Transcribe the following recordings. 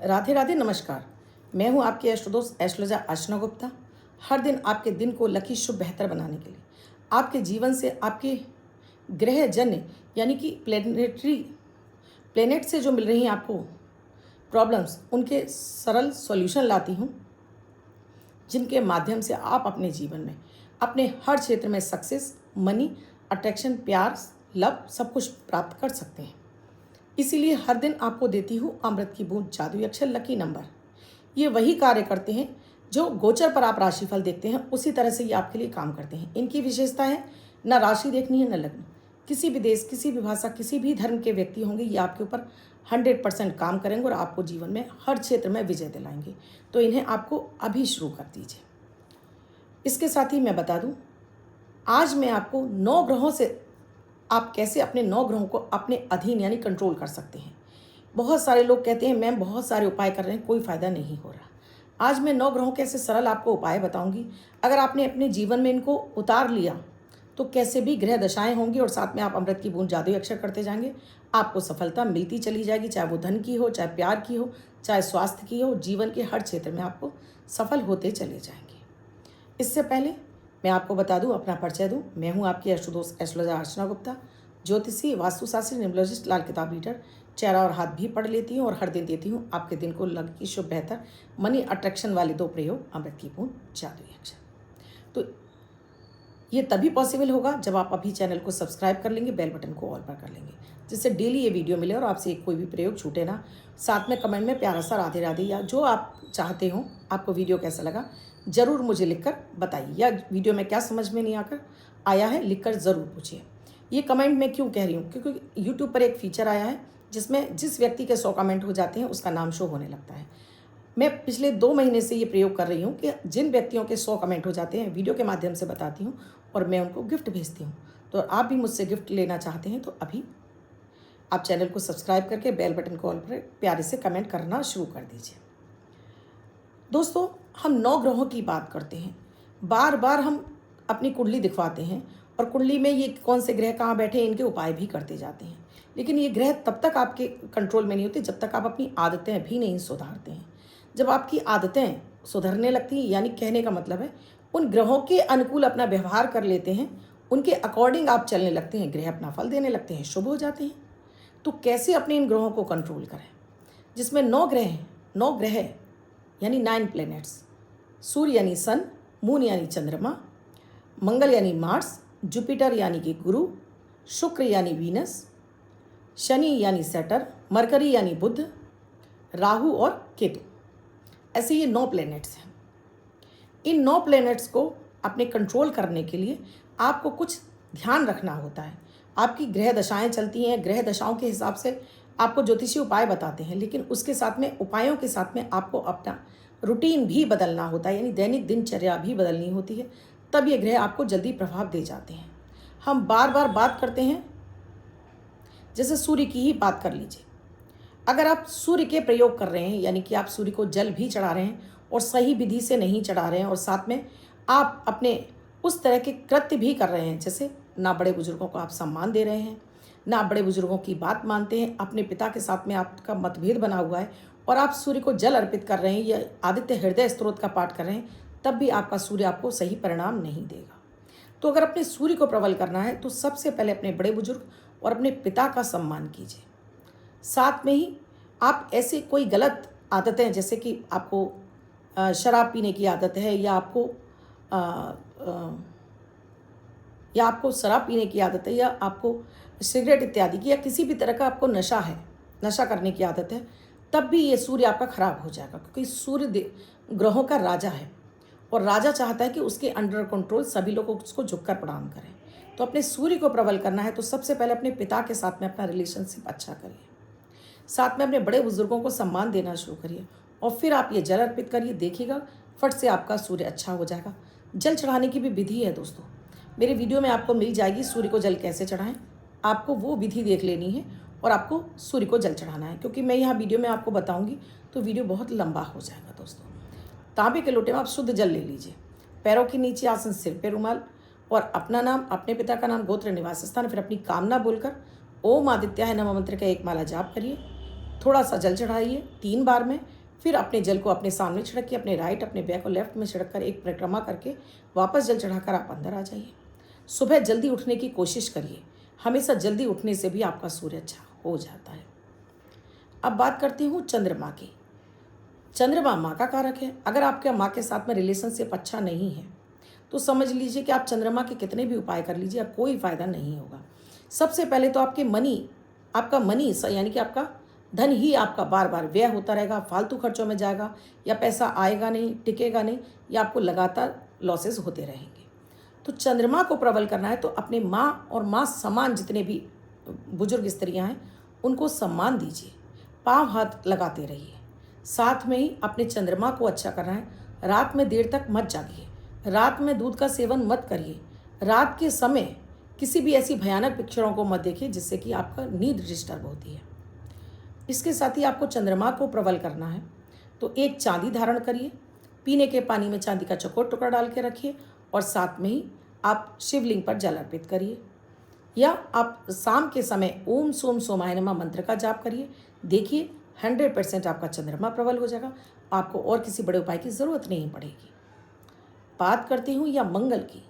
राधे राधे नमस्कार। मैं हूं आपकी एस्ट्रोदोस्त एस्ट्रोलॉजर अर्चना गुप्ता। हर दिन आपके दिन को लकी शुभ बेहतर बनाने के लिए आपके जीवन से आपके ग्रह जन्य यानी कि प्लेनेट से जो मिल रही हैं आपको प्रॉब्लम्स, उनके सरल सॉल्यूशन लाती हूं, जिनके माध्यम से आप अपने जीवन में अपने हर क्षेत्र में सक्सेस, मनी, अट्रैक्शन, प्यार, लव सब कुछ प्राप्त कर सकते हैं। इसीलिए हर दिन आपको देती हूँ अमृत की बूंद जादुई अक्षर लकी नंबर। ये वही कार्य करते हैं जो गोचर पर आप राशिफल देखते हैं, उसी तरह से ये आपके लिए काम करते हैं। इनकी विशेषता है न राशि देखनी है न लग्न। किसी भी देश, किसी भी भाषा, किसी भी धर्म के व्यक्ति होंगे, ये आपके ऊपर 100% काम करेंगे और आपको जीवन में हर क्षेत्र में विजय दिलाएंगे। तो इन्हें आपको अभी शुरू कर दीजिए। इसके साथ ही मैं बता दूं, आज मैं आपको 9 ग्रहों से आप कैसे अपने 9 ग्रहों को अपने अधीन यानी कंट्रोल कर सकते हैं। बहुत सारे लोग कहते हैं मैम बहुत सारे उपाय कर रहे हैं, कोई फ़ायदा नहीं हो रहा। आज मैं 9 ग्रहों के ऐसे सरल आपको उपाय बताऊंगी। अगर आपने अपने जीवन में इनको उतार लिया तो कैसे भी ग्रह दशाएं होंगी और साथ में आप अमृत की बूंद जादुई अक्षर करते जाएंगे, आपको सफलता मिलती चली जाएगी। चाहे वो धन की हो, चाहे प्यार की हो, चाहे स्वास्थ्य की हो, जीवन के हर क्षेत्र में आपको सफल होते चले जाएंगे। इससे पहले मैं आपको बता दूं, अपना परिचय दूं। मैं हूं आपकी एस्ट्रोदोस्त एस्ट्रोलॉजर अर्चना गुप्ता, ज्योतिषी, वास्तुशास्त्री, न्यूमरोलॉजिस्ट, लाल किताब रीडर। चेहरा और हाथ भी पढ़ लेती हूं और हर दिन देती हूं आपके दिन को लकी शुभ बेहतर मनी अट्रैक्शन वाले 2 प्रयोग अमृत की बूंद जादुई अक्षर। तो ये तभी पॉसिबल होगा जब आप अभी चैनल को सब्सक्राइब कर लेंगे, बेल बटन को ऑल पर कर लेंगे, जिससे डेली ये वीडियो मिले और आपसे कोई भी प्रयोग छूटे ना। साथ में कमेंट में प्यारा सा राधे राधे या जो आप चाहते हो, आपको वीडियो कैसा लगा ज़रूर मुझे लिखकर बताइए, या वीडियो में क्या समझ में नहीं आया है लिखकर ज़रूर पूछिए। ये कमेंट मैं क्यों कह रही हूँ, क्योंकि यूट्यूब पर एक फीचर आया है जिसमें जिस व्यक्ति के 100 कमेंट हो जाते हैं उसका नाम शो होने लगता है। मैं पिछले 2 महीने से ये प्रयोग कर रही हूँ कि जिन व्यक्तियों के 100 कमेंट हो जाते हैं वीडियो के माध्यम से बताती हूँ और मैं उनको गिफ्ट भेजती हूँ। तो आप भी मुझसे गिफ्ट लेना चाहते हैं तो अभी आप चैनल को सब्सक्राइब करके बेल बटन को ऑल पर प्यारे से कमेंट करना शुरू कर दीजिए। दोस्तों, हम 9 ग्रहों की बात करते हैं। बार बार हम अपनी कुंडली दिखवाते हैं और कुंडली में ये कौन से ग्रह कहाँ बैठे हैं इनके उपाय भी करते जाते हैं, लेकिन ये ग्रह तब तक आपके कंट्रोल में नहीं होते जब तक आप अपनी आदतें भी नहीं सुधारते हैं। जब आपकी आदतें सुधरने लगती हैं, यानी कहने का मतलब है उन ग्रहों के अनुकूल अपना व्यवहार कर लेते हैं, उनके अकॉर्डिंग आप चलने लगते हैं, ग्रह अपना फल देने लगते हैं, शुभ हो जाते हैं। तो कैसे अपने इन ग्रहों को कंट्रोल करें, जिसमें 9 ग्रह हैं। 9 ग्रह यानी 9 प्लैनेट्स। सूर्य यानी सन, मून यानी चंद्रमा, मंगल यानी मार्स, जुपिटर यानी कि गुरु, शुक्र यानी वीनस, शनि यानी सैटर्न, मरकरी यानी बुध, राहु और केतु। ऐसे ये 9 प्लैनेट्स हैं। इन 9 प्लैनेट्स को अपने कंट्रोल करने के लिए आपको कुछ ध्यान रखना होता है। आपकी ग्रह दशाएं चलती हैं, ग्रह दशाओं के हिसाब से आपको ज्योतिषी उपाय बताते हैं, लेकिन उसके साथ में उपायों के साथ में आपको अपना रूटीन भी बदलना होता है, यानी दैनिक दिनचर्या भी बदलनी होती है, तब ये ग्रह आपको जल्दी प्रभाव दे जाते हैं। हम बार बार बात करते हैं, जैसे सूर्य की ही बात कर लीजिए। अगर आप सूर्य के प्रयोग कर रहे हैं, यानी कि आप सूर्य को जल भी चढ़ा रहे हैं और सही विधि से नहीं चढ़ा रहे हैं, और साथ में आप अपने उस तरह के कृत्य भी कर रहे हैं, जैसे ना बड़े बुजुर्गों को आप सम्मान दे रहे हैं, ना बड़े बुजुर्गों की बात मानते हैं, अपने पिता के साथ में आपका मतभेद बना हुआ है और आप सूर्य को जल अर्पित कर रहे हैं या आदित्य हृदय स्त्रोत का पाठ कर रहे हैं, तब भी आपका सूर्य आपको सही परिणाम नहीं देगा। तो अगर अपने सूर्य को प्रबल करना है तो सबसे पहले अपने बड़े बुजुर्ग और अपने पिता का सम्मान कीजिए। साथ में ही आप ऐसे कोई गलत आदतें, जैसे कि आपको शराब पीने की आदत है या आपको शराब पीने की आदत है, या आपको सिगरेट इत्यादि की, या किसी भी तरह का आपको नशा करने की आदत है, तब भी ये सूर्य आपका खराब हो जाएगा, क्योंकि सूर्य ग्रहों का राजा है और राजा चाहता है कि उसके अंडर कंट्रोल सभी लोग उसको झुककर प्रणाम करें। तो अपने सूर्य को प्रबल करना है तो सबसे पहले अपने पिता के साथ में अपना रिलेशनशिप अच्छा करिए, साथ में अपने बड़े बुजुर्गों को सम्मान देना शुरू करिए और फिर आप ये जल अर्पित करिए। देखिएगा फट से आपका सूर्य अच्छा हो जाएगा। जल चढ़ाने की भी विधि है दोस्तों, मेरे वीडियो में आपको मिल जाएगी। सूर्य को जल कैसे चढ़ाएं, आपको वो विधि देख लेनी है और आपको सूर्य को जल चढ़ाना है, क्योंकि मैं यहाँ वीडियो में आपको बताऊँगी तो वीडियो बहुत लंबा हो जाएगा। दोस्तों, तांबे के लोटे में आप शुद्ध जल ले लीजिए, पैरों के नीचे आसन, सिर पे रुमाल, और अपना नाम, अपने पिता का नाम, गोत्र, निवास स्थान, फिर अपनी कामना बोलकर ओम आदित्याय नमः मंत्र का 1 माला जाप करिए थोड़ा सा जल चढ़ाइए 3 बार में, फिर अपने जल को अपने सामने छिड़किए, अपने राइट अपने बैक और लेफ्ट में छिड़क कर एक परिक्रमा करके वापस जल चढ़ाकर आप अंदर आ जाइए। सुबह जल्दी उठने की कोशिश करिए, हमेशा जल्दी उठने से भी आपका सूर्य अच्छा हो जाता है। अब बात करती हूँ चंद्रमा की। चंद्रमा माँ का कारक है। अगर आपके माँ के साथ में रिलेशनशिप अच्छा नहीं है तो समझ लीजिए कि आप चंद्रमा के कितने भी उपाय कर लीजिए, कोई फायदा नहीं होगा। सबसे पहले तो आपका मनी यानी कि आपका धन ही आपका बार बार व्यय होता रहेगा, फालतू खर्चों में जाएगा, या पैसा आएगा नहीं, टिकेगा नहीं, या आपको लगातार लॉसेस होते रहेंगे। तो चंद्रमा को प्रबल करना है तो अपने माँ और माँ समान जितने भी बुजुर्ग स्त्रियां हैं उनको सम्मान दीजिए, पाँव हाथ लगाते रहिए। साथ में ही अपने चंद्रमा को अच्छा करना है। रात में देर तक मत जागिए, रात में दूध का सेवन मत करिए, रात के समय किसी भी ऐसी भयानक पिक्चरों को मत देखिए जिससे कि आपका नींद डिस्टर्ब होती है। इसके साथ ही आपको चंद्रमा को प्रबल करना है तो एक चांदी धारण करिए, पीने के पानी में चांदी का चौकोर टुकड़ा डाल के रखिए, और साथ में ही आप शिवलिंग पर जल अर्पित करिए, या आप शाम के समय ओम सोम सोमाय नमः मंत्र का जाप करिए। देखिए 100% आपका चंद्रमा प्रबल हो जाएगा, आपको और किसी बड़े उपाय की ज़रूरत नहीं पड़ेगी। बात करती हूँ या मंगल की।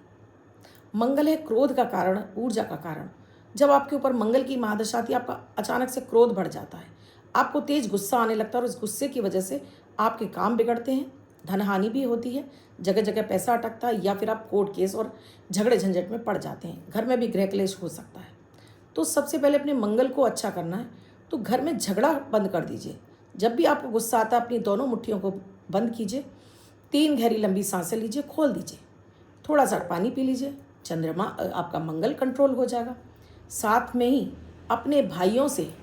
मंगल है क्रोध का कारण, ऊर्जा का कारण। जब आपके ऊपर मंगल की महादशा आती है आपका अचानक से क्रोध बढ़ जाता है, आपको तेज गुस्सा आने लगता है, और उस गुस्से की वजह से आपके काम बिगड़ते हैं, धन हानि भी होती है, जगह जगह पैसा अटकता है, या फिर आप कोर्ट केस और झगड़े झंझट में पड़ जाते हैं, घर में भी गृह क्लेश हो सकता है। तो सबसे पहले अपने मंगल को अच्छा करना है तो घर में झगड़ा बंद कर दीजिए। जब भी आपको गुस्सा आता है अपनी दोनों मुट्ठियों को बंद कीजिए, 3 गहरी लंबी सांसें लीजिए, खोल दीजिए, थोड़ा सा पानी पी लीजिए, चंद्रमा आपका मंगल कंट्रोल हो जाएगा। साथ में ही अपने भाइयों से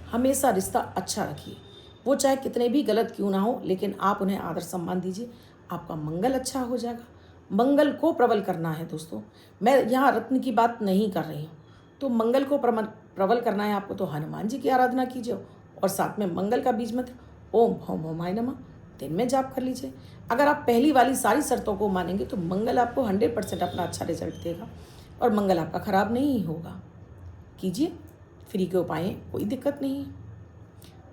हमेशा रिश्ता अच्छा रखिए, वो चाहे कितने भी गलत क्यों ना हो, लेकिन आप उन्हें आदर सम्मान दीजिए, आपका मंगल अच्छा हो जाएगा। मंगल को प्रबल करना है दोस्तों, मैं यहाँ रत्न की बात नहीं कर रही हूँ। तो मंगल को प्रबल करना है आपको तो हनुमान जी की आराधना कीजिए, और साथ में मंगल का बीज मंत्र ओम भौम भौमाय नमः दिन में जाप कर लीजिए। अगर आप पहली वाली सारी शर्तों को मानेंगे तो मंगल आपको 100% अपना अच्छा रिजल्ट देगा, और मंगल आपका खराब नहीं होगा। कीजिए, फ्री के उपाय, कोई दिक्कत नहीं है।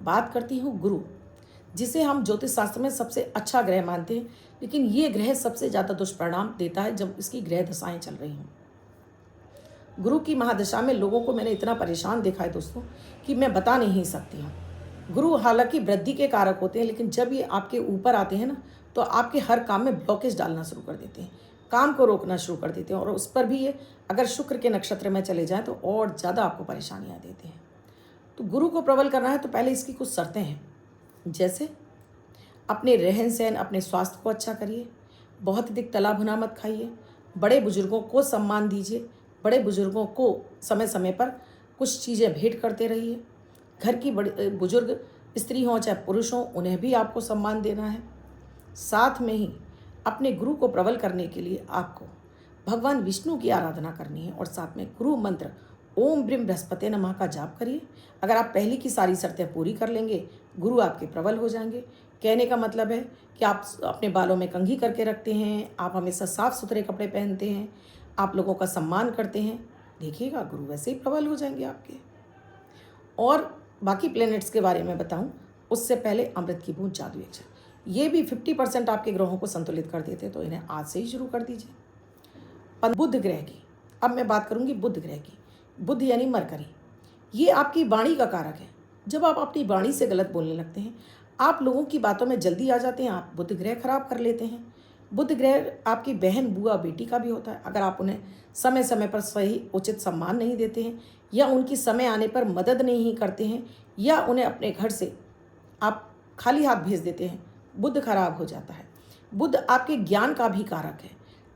बात करती हूँ गुरु, जिसे हम ज्योतिष शास्त्र में सबसे अच्छा ग्रह मानते हैं, लेकिन ये ग्रह सबसे ज़्यादा दुष्परिणाम देता है जब इसकी ग्रह दशाएं चल रही हों। गुरु की महादशा में लोगों को मैंने इतना परेशान देखा है दोस्तों कि मैं बता नहीं सकती हूँ। गुरु हालांकि वृद्धि के कारक होते हैं, लेकिन जब ये आपके ऊपर आते हैं ना तो आपके हर काम में ब्लॉकेज डालना शुरू कर देते हैं, काम को रोकना शुरू कर देते हैं, और उस पर भी ये अगर शुक्र के नक्षत्र में चले जाएं तो और ज़्यादा आपको परेशानियाँ देते हैं। तो गुरु को प्रबल करना है तो पहले इसकी कुछ शर्तें हैं, जैसे अपने रहन सहन, अपने स्वास्थ्य को अच्छा करिए, बहुत अधिक तला भुना मत खाइए, बड़े बुजुर्गों को सम्मान दीजिए, बड़े बुजुर्गों को समय समय पर कुछ चीज़ें भेंट करते रहिए। घर की बड़ी बुजुर्ग स्त्री हों चाहे पुरुष हों, उन्हें भी आपको सम्मान देना है। साथ में ही अपने गुरु को प्रबल करने के लिए आपको भगवान विष्णु की आराधना करनी है, और साथ में गुरु मंत्र ओम ब्रीम बृहस्पति नमः का जाप करिए। अगर आप पहली की सारी शर्तें पूरी कर लेंगे, गुरु आपके प्रबल हो जाएंगे। कहने का मतलब है कि आप अपने बालों में कंघी करके रखते हैं, आप हमेशा साफ सुथरे कपड़े पहनते हैं, आप लोगों का सम्मान करते हैं, देखिएगा गुरु वैसे ही प्रबल हो जाएंगे आपके। और बाकी प्लैनेट्स के बारे में बताऊं उससे पहले अमृत की बूंद जादू अक्षर, ये भी 50% आपके ग्रहों को संतुलित कर देते हैं, तो इन्हें आज से ही शुरू कर दीजिए। बुध ग्रह की अब मैं बात करूंगी। बुध ग्रह की, बुध यानी मरकरी, ये आपकी वाणी का कारक है। जब आप अपनी वाणी से गलत बोलने लगते हैं, आप लोगों की बातों में जल्दी आ जाते हैं, आप बुध ग्रह खराब कर लेते हैं। बुध ग्रह आपकी बहन, बुआ, बेटी का भी होता है। अगर आप उन्हें समय समय पर सही उचित सम्मान नहीं देते हैं, या उनकी समय आने पर मदद नहीं करते हैं, या उन्हें अपने घर से आप खाली हाथ भेज देते हैं, बुध खराब हो जाता है। बुध आपके ज्ञान का भी कारक है।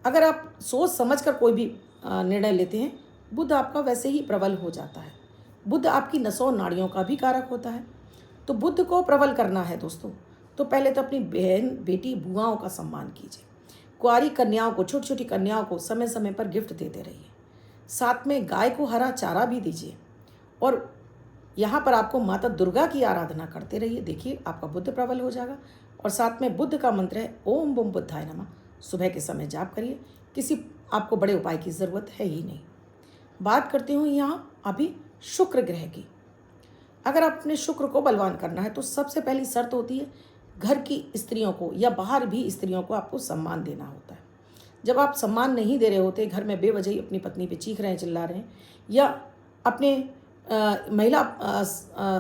अगर आप सोच समझ कर कोई भी निर्णय लेते हैं, बुध आपका वैसे ही प्रबल हो जाता है। बुध आपकी नसों नाड़ियों का भी कारक होता है। तो बुध को प्रबल करना है दोस्तों, तो पहले तो अपनी बहन, बेटी, बुआओं का सम्मान कीजिए। कुंवारी कन्याओं को, छोटी छोटी कन्याओं को समय समय पर गिफ्ट देते रहिए। साथ में गाय को हरा चारा भी दीजिए, और यहाँ पर आपको माता दुर्गा की आराधना करते रहिए। देखिए आपका बुध प्रबल हो जाएगा। और साथ में बुध का मंत्र है ओम बुम बुद्धाय नमः, सुबह के समय जाप करिए। किसी आपको बड़े उपाय की ज़रूरत है ही नहीं। बात करती हूँ यहाँ अभी शुक्र ग्रह की। अगर आप अपने शुक्र को बलवान करना है तो सबसे पहली शर्त होती है घर की स्त्रियों को या बाहर भी स्त्रियों को आपको सम्मान देना होता है। जब आप सम्मान नहीं दे रहे होते, घर में बेवजह ही अपनी पत्नी पे चीख रहे हैं, चिल्ला रहे हैं, या अपने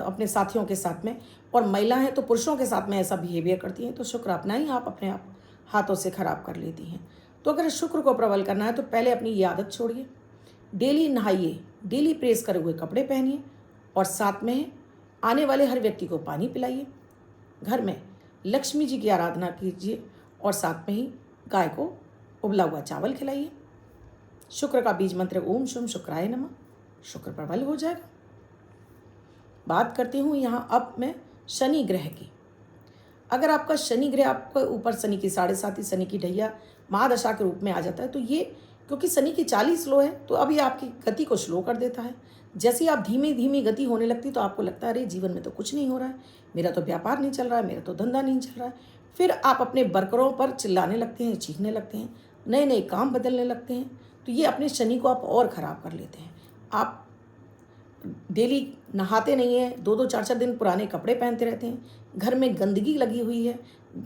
अपने साथियों के साथ में, और महिला हैं तो पुरुषों के साथ में ऐसा बिहेवियर करती हैं, तो शुक्र अपना ही आप अपने आप हाथों से खराब कर लेती हैं। तो अगर शुक्र को प्रबल करना है तो पहले अपनी ये आदत छोड़िए, डेली नहाइए, डेली प्रेस करे हुए कपड़े पहनिए, और साथ में आने वाले हर व्यक्ति को पानी पिलाइए। घर में लक्ष्मी जी की आराधना कीजिए और साथ में ही गाय को उबला हुआ चावल खिलाइए। शुक्र का बीज मंत्र ओम शुम शुक्राय नमः, शुक्र प्रबल हो जाएगा। बात करती हूँ यहाँ अब मैं शनि ग्रह की। अगर आपका शनि ग्रह आपके ऊपर शनि की 7.5 शनि की ढैया महादशा के रूप में आ जाता है, तो ये क्योंकि शनि की 40 स्लो है तो अभी आपकी गति को स्लो कर देता है। जैसे ही आप धीमी धीमी गति होने लगती तो आपको लगता है अरे जीवन में तो कुछ नहीं हो रहा है, मेरा तो व्यापार नहीं चल रहा है, मेरा तो धंधा नहीं चल रहा है। फिर आप अपने वर्करों पर चिल्लाने लगते हैं, चीखने लगते हैं, नए नए काम बदलने लगते हैं। तो ये अपने शनि को आप और ख़राब कर लेते हैं। आप डेली नहाते नहीं हैं, 2-2 4-4 दिन पुराने कपड़े पहनते रहते हैं, घर में गंदगी लगी हुई है,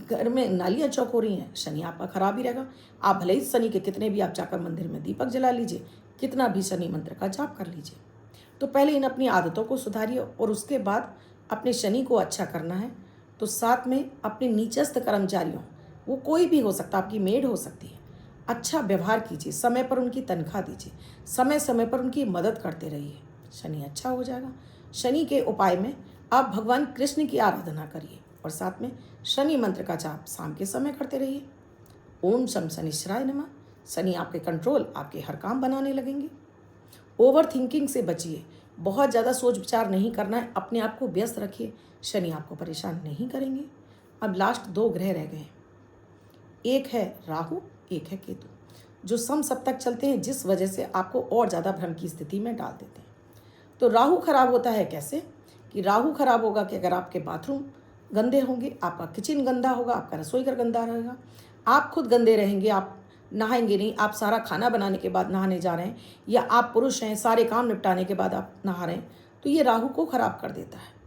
घर में नालियाँ चौक हो रही हैं, शनि आपका खराब ही रहेगा। आप भले ही शनि के कितने भी आप जाकर मंदिर में दीपक जला लीजिए, कितना भी शनि मंत्र का जाप कर लीजिए। तो पहले इन अपनी आदतों को सुधारिए और उसके बाद अपने शनि को अच्छा करना है तो साथ में अपने नीचस्थ कर्मचारियों, वो कोई भी हो सकता, आपकी मेड हो सकती है, अच्छा व्यवहार कीजिए, समय पर उनकी तनख्वाह दीजिए, समय समय पर उनकी मदद करते रहिए, शनि अच्छा हो जाएगा। शनि के उपाय में आप भगवान कृष्ण की आराधना करिए और साथ में शनि मंत्र का जाप शाम के समय करते रहिए। ओम शम शनिश्चराय नमः। शनि आपके कंट्रोल, आपके हर काम बनाने लगेंगे। ओवर थिंकिंग से बचिए, बहुत ज़्यादा सोच विचार नहीं करना है, अपने आप को व्यस्त रखिए, शनि आपको परेशान नहीं करेंगे। अब लास्ट 2 ग्रह रह गए, एक है राहु, एक है केतु, जो सप्तक चलते हैं, जिस वजह से आपको और ज़्यादा भ्रम की स्थिति में डाल देते हैं। तो राहु खराब होता है कैसे कि राहु खराब होगा कि अगर आपके बाथरूम गंदे होंगे, आपका किचन गंदा होगा, आपका रसोई घर गंदा रहेगा, आप खुद गंदे रहेंगे, आप नहाएंगे नहीं, आप सारा खाना बनाने के बाद नहाने जा रहे हैं, या आप पुरुष हैं सारे काम निपटाने के बाद आप नहा रहे हैं, तो ये राहु को खराब कर देता है।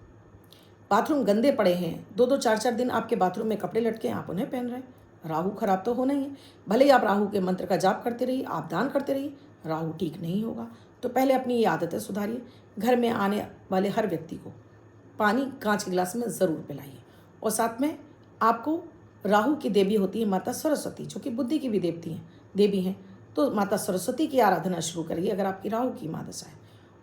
बाथरूम गंदे पड़े हैं, 2-2 4-4 दिन आपके बाथरूम में कपड़े लटके हैं, आप उन्हें पहन रहे हैं, राहु खराब तो होना ही है। भले ही आप राहु के मंत्र का जाप करते रहिए, आप दान करते रहिए, राहु ठीक नहीं होगा। तो पहले अपनी ये आदतें सुधारिए। घर में आने वाले हर व्यक्ति को पानी कांच के गिलास में ज़रूर पिलाइए, और साथ में आपको राहु की देवी होती है माता सरस्वती, जो कि बुद्धि की भी देवी हैं, तो माता सरस्वती की आराधना शुरू करिए अगर आपकी राहु की महादशा है।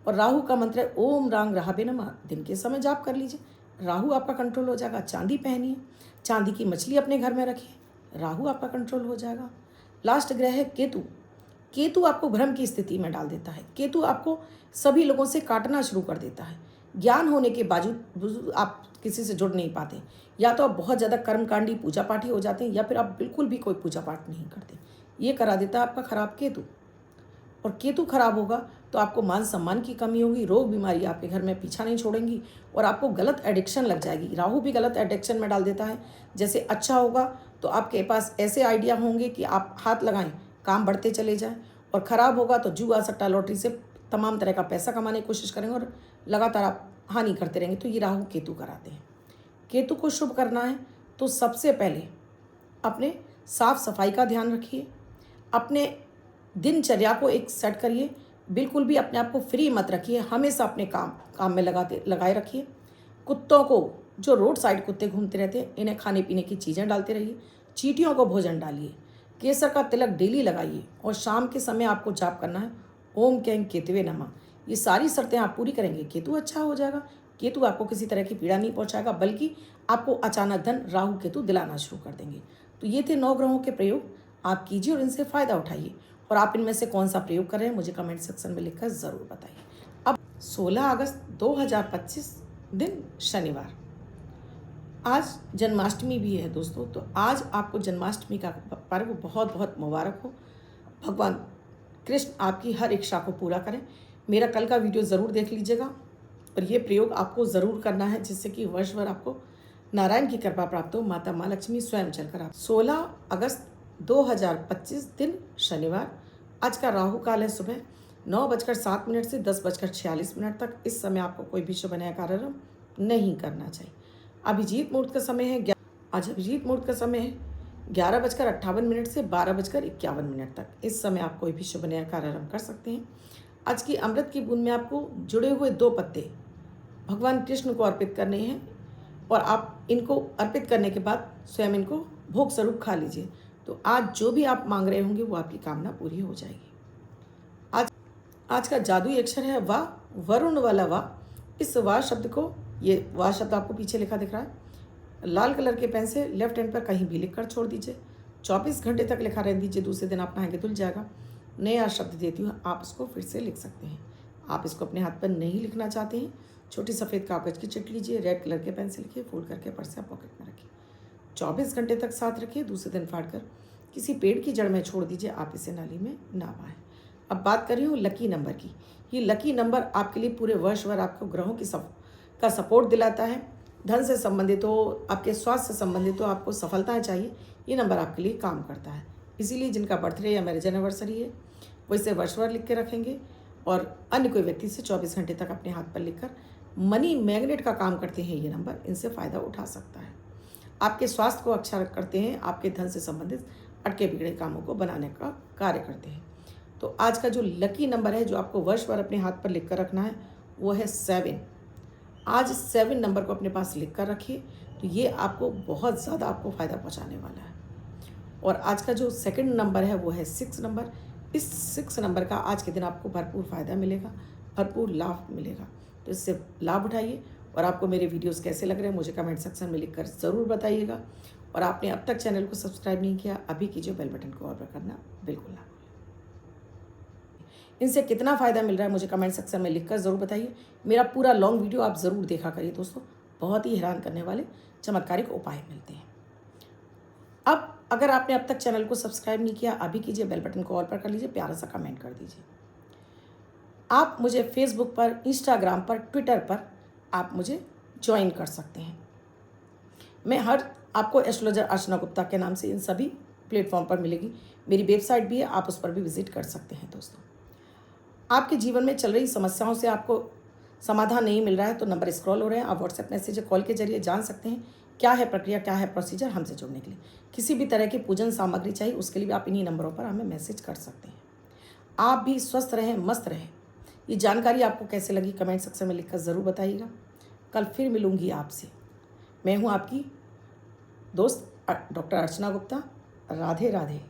और राहु का मंत्र ओम रांग राहवे नमः दिन के समय जाप कर लीजिए, राहु आपका कंट्रोल हो जाएगा। चांदी पहनिए, चांदी की मछली अपने घर में रखिए, राहु आपका कंट्रोल हो जाएगा। लास्ट ग्रह है केतु। केतु आपको भ्रम की स्थिति में डाल देता है। केतु आपको सभी लोगों से काटना शुरू कर देता है। ज्ञान होने के बावजूद आप किसी से जुड़ नहीं पाते, या तो आप बहुत ज़्यादा कर्मकांडी पूजा पाठी हो जाते हैं, या फिर आप बिल्कुल भी कोई पूजा पाठ नहीं करते। ये करा देता है आपका खराब केतु। और केतु खराब होगा तो आपको मान सम्मान की कमी होगी, रोग बीमारी आपके घर में पीछा नहीं छोड़ेंगी, और आपको गलत एडिक्शन लग जाएगी। राहु भी गलत एडिक्शन में डाल देता है। जैसे अच्छा होगा तो आपके पास ऐसे आइडिया होंगे कि आप हाथ लगाएं, काम बढ़ते चले जाएं, और ख़राब होगा तो जुआ सट्टा लॉटरी से तमाम तरह का पैसा कमाने की कोशिश करेंगे और लगातार आप हानि करते रहेंगे। तो ये राहु केतु कराते हैं। केतु को शुभ करना है तो सबसे पहले अपने साफ सफाई का ध्यान रखिए, अपने दिनचर्या को एक सेट करिए, बिल्कुल भी अपने आप को फ्री मत रखिए, हमेशा अपने काम में लगाए रखिए। कुत्तों को, जो रोड साइड कुत्ते घूमते रहते हैं, इन्हें खाने पीने की चीज़ें डालते रहिए, चींटियों को भोजन डालिए, केसर का तिलक डेली लगाइए, और शाम के समय आपको जाप करना है ओम कैं केतवे नमः। ये सारी शर्तें आप पूरी करेंगे, केतु अच्छा हो जाएगा। केतु आपको किसी तरह की पीड़ा नहीं पहुंचाएगा, बल्कि आपको अचानक धन राहु केतु दिलाना शुरू कर देंगे। तो ये थे 9 ग्रहों के प्रयोग, आप कीजिए और इनसे फ़ायदा उठाइए। और आप इनमें से कौन सा प्रयोग कर रहे हैं मुझे कमेंट सेक्शन में लिखकर ज़रूर बताइए। अब 16 अगस्त 2025 दिन शनिवार, आज जन्माष्टमी भी है दोस्तों। तो आज आपको जन्माष्टमी का पर्व बहुत बहुत मुबारक हो। भगवान कृष्ण आपकी हर इच्छा को पूरा करें। मेरा कल का वीडियो ज़रूर देख लीजिएगा, और ये प्रयोग आपको ज़रूर करना है, जिससे कि वर्ष भर आपको नारायण की कृपा प्राप्त हो, माता माँ लक्ष्मी स्वयं चलकर आप। 16 अगस्त 2025 दिन शनिवार, आज का राहु काल है सुबह 9:07 से 10:46 तक इस समय आपको कोई भी शुभ नया कार्य नहीं करना चाहिए। अभिजीत मुहूर्त का समय है आज अभिजीत मुहूर्त का समय है 11:58 से 12:51 तक। इस समय आप कोई भी शुभ नया कार्य आरंभ कर सकते हैं। आज की अमृत की बूंद में आपको जुड़े हुए 2 पत्ते भगवान कृष्ण को अर्पित करने हैं और आप इनको अर्पित करने के बाद स्वयं इनको भोग स्वरूप खा लीजिए। तो आज जो भी आप मांग रहे होंगे वो आपकी कामना पूरी हो जाएगी। आज का जादुई अक्षर है वा, वरुण वाला वा। इस वा शब्द को, ये वा शब्द आपको पीछे लिखा दिख रहा है, लाल कलर के पेन से लेफ्ट हैंड पर कहीं भी लिख कर छोड़ दीजिए। 24 घंटे तक लिखा रहने दीजिए। दूसरे दिन आप नहाएंगे धुल जाएगा। नया शब्द देती हूँ, आप उसको फिर से लिख सकते हैं। आप इसको अपने हाथ पर नहीं लिखना चाहते हैं, छोटी सफ़ेद कागज की चिट लीजिए, रेड कलर के पेन से लिखिए, फोल्ड करके पर्स या पॉकेट में रखिए। 24 घंटे तक साथ रखिए। दूसरे दिन फाड़ कर किसी पेड़ की जड़ में छोड़ दीजिए। आप इसे नाली में ना बहाएं। अब बात कर रही हूँ लकी नंबर की। ये लकी नंबर आपके लिए पूरे वर्ष भर आपको ग्रहों का सपोर्ट दिलाता है। धन से संबंधित हो, आपके स्वास्थ्य से संबंधित हो, आपको सफलताएं चाहिए, ये नंबर आपके लिए काम करता है। इसीलिए जिनका बर्थडे या मैरिज एनिवर्सरी है वो इसे वर्ष भर लिख के रखेंगे और अन्य कोई व्यक्ति से 24 घंटे तक अपने हाथ पर लिखकर मनी मैग्नेट का काम करते हैं। ये नंबर इनसे फ़ायदा उठा सकता है। आपके स्वास्थ्य को अच्छा करते हैं, आपके धन से संबंधित अटके बिगड़े कामों को बनाने का कार्य करते हैं। तो आज का जो लकी नंबर है जो आपको वर्ष भर अपने हाथ पर लिख कर रखना है वो है 7। आज 7 नंबर को अपने पास लिख कर रखिए, तो ये आपको बहुत ज़्यादा आपको फ़ायदा पहुंचाने वाला है। और आज का जो सेकंड नंबर है वो है 6 नंबर। इस 6 नंबर का आज के दिन आपको भरपूर फ़ायदा मिलेगा, भरपूर लाभ मिलेगा। तो इससे लाभ उठाइए। और आपको मेरे वीडियोस कैसे लग रहे हैं मुझे कमेंट सेक्शन में लिखकर ज़रूर बताइएगा। और आपने अब तक चैनल को सब्सक्राइब नहीं किया, अभी कीजिए, बेल बटन को ऑल पर करना बिल्कुल ना। इनसे कितना फ़ायदा मिल रहा है मुझे कमेंट सेक्शन में लिखकर ज़रूर बताइए। मेरा पूरा लॉन्ग वीडियो आप ज़रूर देखा करिए दोस्तों, बहुत ही हैरान करने वाले चमत्कारिक उपाय मिलते हैं। अब अगर आपने अब तक चैनल को सब्सक्राइब नहीं किया, अभी कीजिए, बेल बटन को ऑल पर कर लीजिए, प्यारा सा कमेंट कर दीजिए। आप मुझे फेसबुक पर, इंस्टाग्राम पर, ट्विटर पर आप मुझे ज्वाइन कर सकते हैं। मैं आपको एस्ट्रोलॉजर अर्चना गुप्ता के नाम से इन सभी प्लेटफॉर्म पर मिलेगी। मेरी वेबसाइट भी है, आप उस पर भी विजिट कर सकते हैं। दोस्तों, आपके जीवन में चल रही समस्याओं से आपको समाधान नहीं मिल रहा है तो नंबर स्क्रॉल हो रहे हैं, आप व्हाट्सएप मैसेज या कॉल के जरिए जान सकते हैं क्या है प्रक्रिया, क्या है प्रोसीजर हमसे जुड़ने के लिए। किसी भी तरह की पूजन सामग्री चाहिए उसके लिए भी आप इन्हीं नंबरों पर हमें मैसेज कर सकते हैं। आप भी स्वस्थ रहें, मस्त रहें। ये जानकारी आपको कैसे लगी कमेंट सेक्शन में लिखकर ज़रूर बताइएगा। कल फिर मिलूंगी आपसे। मैं हूँ आपकी दोस्त डॉक्टर अर्चना गुप्ता। राधे राधे।